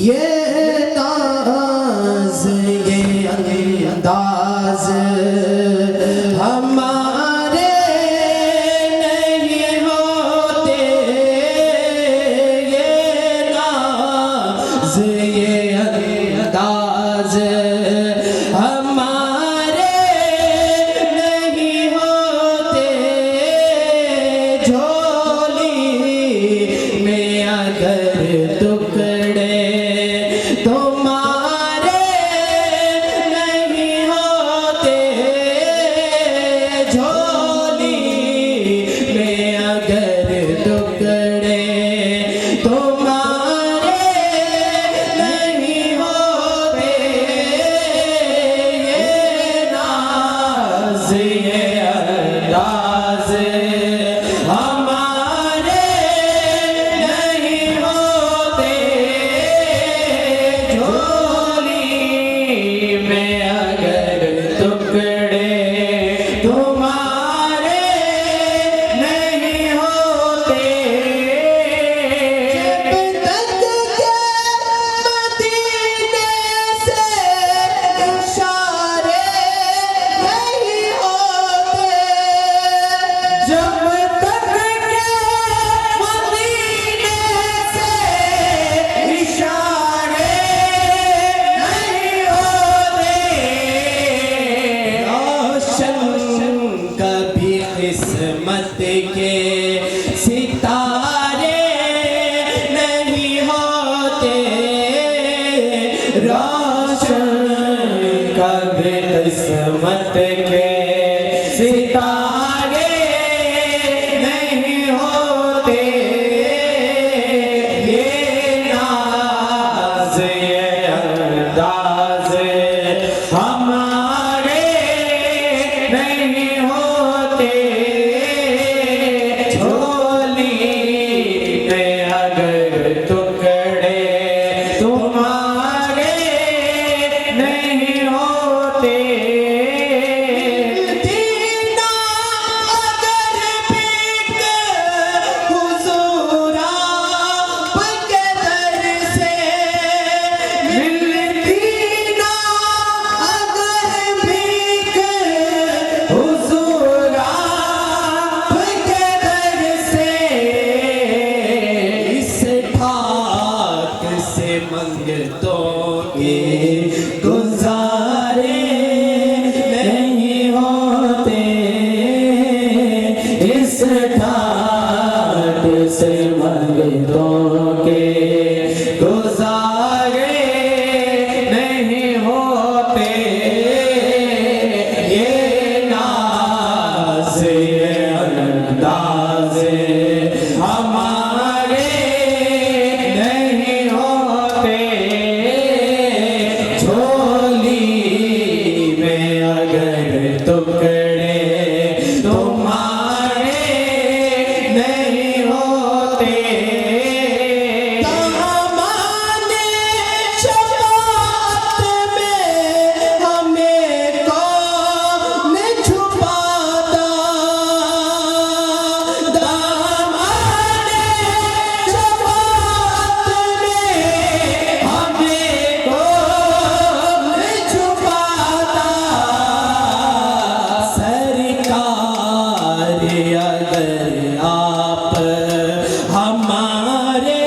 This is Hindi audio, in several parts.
ये नाज ये अंदाज हमारे नहीं होते, ये नाज ये अंदाज हमारे नहीं होते, झोली में अगर टुकड़े तुम्हारे नहीं होते, झोली में अगर टुकड़े तुम्हारे नहीं होते, ये नाज ये अंदाज हमारे नहीं होते, झोली में अगर टुकड़े तुम्हारे नहीं होते, जब तक के मदीने से इशारे नहीं होते, जब तक के मदीने से इशारे नहीं होते, रोशन कभी किस्मत के सितारे नहीं होते, रोशन कभी किस्मत के सितारे नहीं होते, ये नाज ये अंदाज हमारे नहीं होते, झोली में अगर टुकड़े तुम्हारे नहीं होते, दीना अगर बिक हुजूर आपके दर से, मिलती ना अगर बिक हुजूर आपके दर से, इस ठाक से मंगतों के गुजारे नहीं होते, इस ठाक से मंगतों के गुजारे नहीं होते, ये नाज ये अंदाज हमारे नहीं होते, झोली में अगर टुकड़े तुम्हारे नहीं होते, दामन शफाअत में हमें कौन छुपाता, दामन शफाअत में हमें कौन छुपाता, सरकार अगर आप हमारे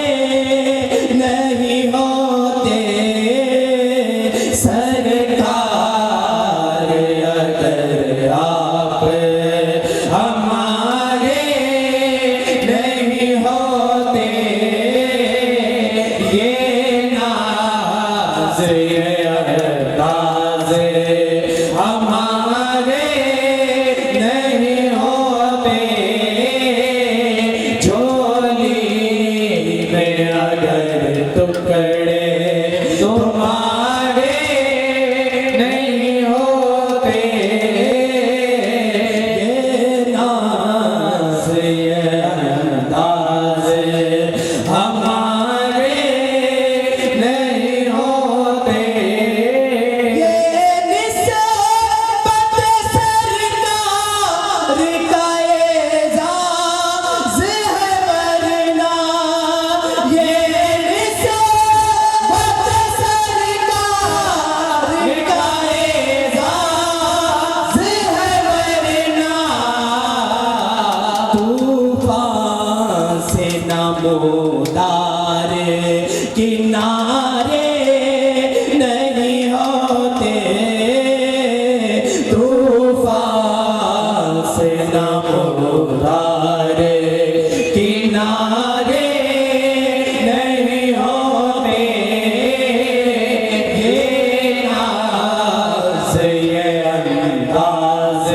नहीं होते, सरकार अगर आप हमारे नहीं होते, ये नाज ये अंदाज हमारे नहीं होते, झोली में अगर टुकड़े तुम्हारे नहीं होते, ये नाज ये अंदाज नमूदार किनारे नहीं होते, तूफान से नमूदार किनारे नहीं होते, ये नाज़ ये अंदाज़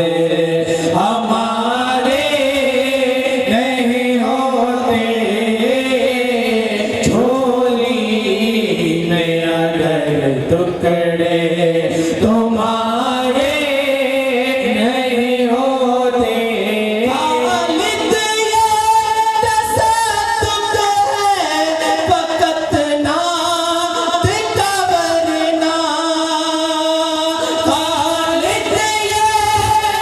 हमारे नहीं होते, झोली में अगर टुकड़े तुम्हारे नहीं होते, खालिद ये तसद्दुक़ है फ़क़त नात का वरना, खालिद ये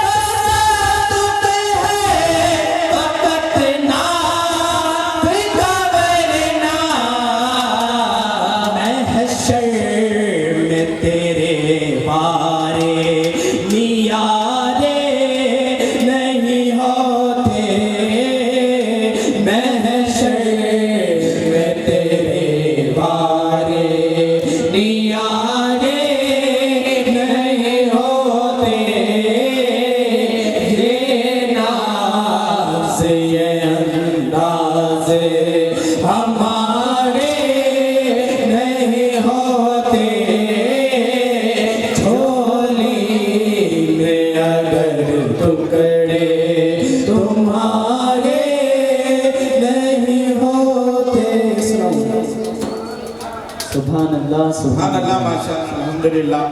तसद्दुक़ है फ़क़त नात का वरना, महशर में तेरे बारे नियारे नहीं होते, महशर में तेरे बारे नियारे नहीं होते, ये नाज़ ये अंदाज़ हमारे नहीं होते, झोली में अगर टुकड़े तुम्हारे नहीं होते। सुभान अल्लाह सुभान अल्लाह, माशाअल्लाह, अल्हम्दुलिल्लाह।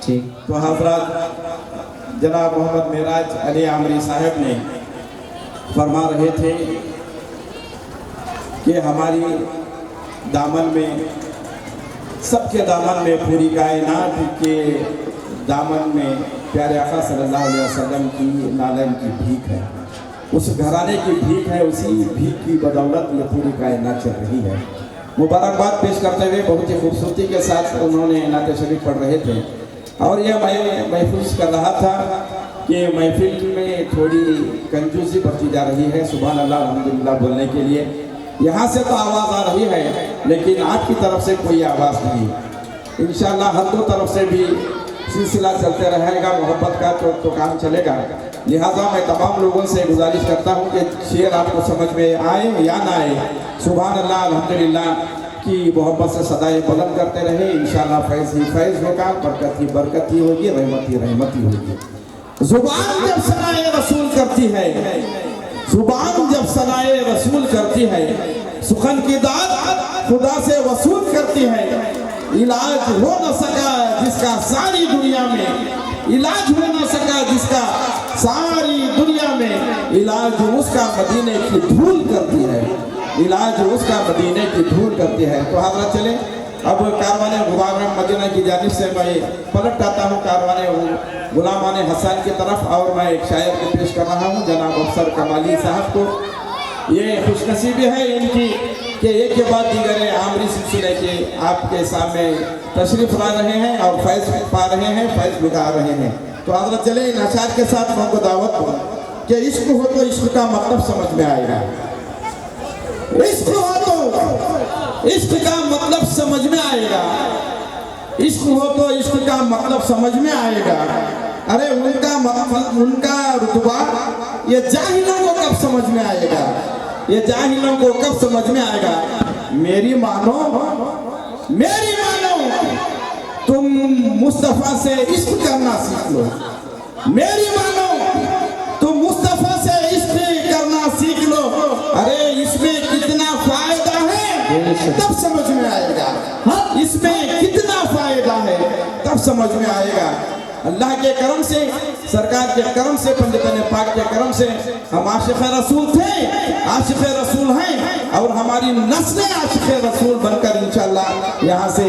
ठीक। तो हज़रत जनाब मोहम्मद मेराज अली आमरी साहब ने फरमा रहे थे कि हमारी दामन में, सबके दामन में, पूरी कायनात के दामन में प्यारे आका सल्लल्लाहु अलैहि वसल्लम की नालन की भीख है, उस घराने की भीख है, उसी भीख की बदौलत ये पूरी कायनात चल रही है। मुबारकबाद पेश करते हुए बहुत ही खूबसूरती के साथ उन्होंने नात शरीफ पढ़ रहे थे, और यह मैं महफूज कर रहा था कि महफिल में थोड़ी कंजूसी बढ़ती जा रही है। सुभान अल्लाह अल्हम्दुलिल्लाह बोलने के लिए यहाँ से तो आवाज़ आ रही है, लेकिन आपकी तरफ से कोई आवाज़ नहीं। इंशाअल्लाह हर दो तरफ से भी सिलसिला चलते रहेगा, मोहब्बत का तो काम चलेगा। लिहाजा मैं तमाम लोगों से गुजारिश करता हूँ कि शेर आपको समझ में आए या ना आए, सुभान अल्लाह अल्हम्दुलिल्लाह की मोहब्बत से सदाएं बुलंद करते रहे। इंशाअल्लाह फैज़ ही फैज़ होगा, बरकत ही बरकत ही होगी, रहमत ही रहमत ही होगी। जुबान जब सनाए रसूल करती है, जुबान जब सनाए रसूल करती है, सुखन की दाद खुदा से वसूल करती है। इलाज हो न सका जिसका सारी दुनिया में, इलाज हो न सका जिसका सारी दुनिया में, इलाज उसका मदीने की धूल करती है, इलाज उसका मदीने की धूल करती है। तो हज़रत चले अब कारवाने गुलाम मदीना की जानिब से मैं पलट आता हूँ कारवाने गुलामान हसन की तरफ, और मैं एक शायर को पेश कर रहा हूँ, जनाब अफसर कमाली साहब को। ये खुशनसीबी है इनकी कि एक के बाद दीगर आमरी सिलसिले के आपके सामने तशरीफ ला रहे हैं और फैज़ पा रहे हैं, फैज़ लुटा रहे हैं। तो हज़रत चले इन अशार के साथ हमको दावत हो कि इश्क हो तो इश्क का मतलब समझ में आएगा, इश्क हो तो इश्क का मतलब समझ में आएगा, इश्क हो तो इश्क का मतलब समझ में आएगा। अरे उनका रुतबा ये जाहिलों को कब समझ में आएगा, ये जाहिलों को कब समझ में आएगा। मेरी मानो तुम मुस्तफ़ा से इश्क करना सीख लो, मेरी मानो तुम मुस्तफ़ा से इश्क करना सीख लो। अरे इसमें कितना फायदा है तब समझ में आएगा, इसमें कितना फायदा है तब समझ में आएगा। अल्लाह के करम से, सरकार के करम से, पंडितन पाक के करम से हम आशिक़ रसूल थे, आशिक़ रसूल हैं, और हमारी नस्लें आशिक़ रसूल बनकर इंशाअल्लाह यहाँ से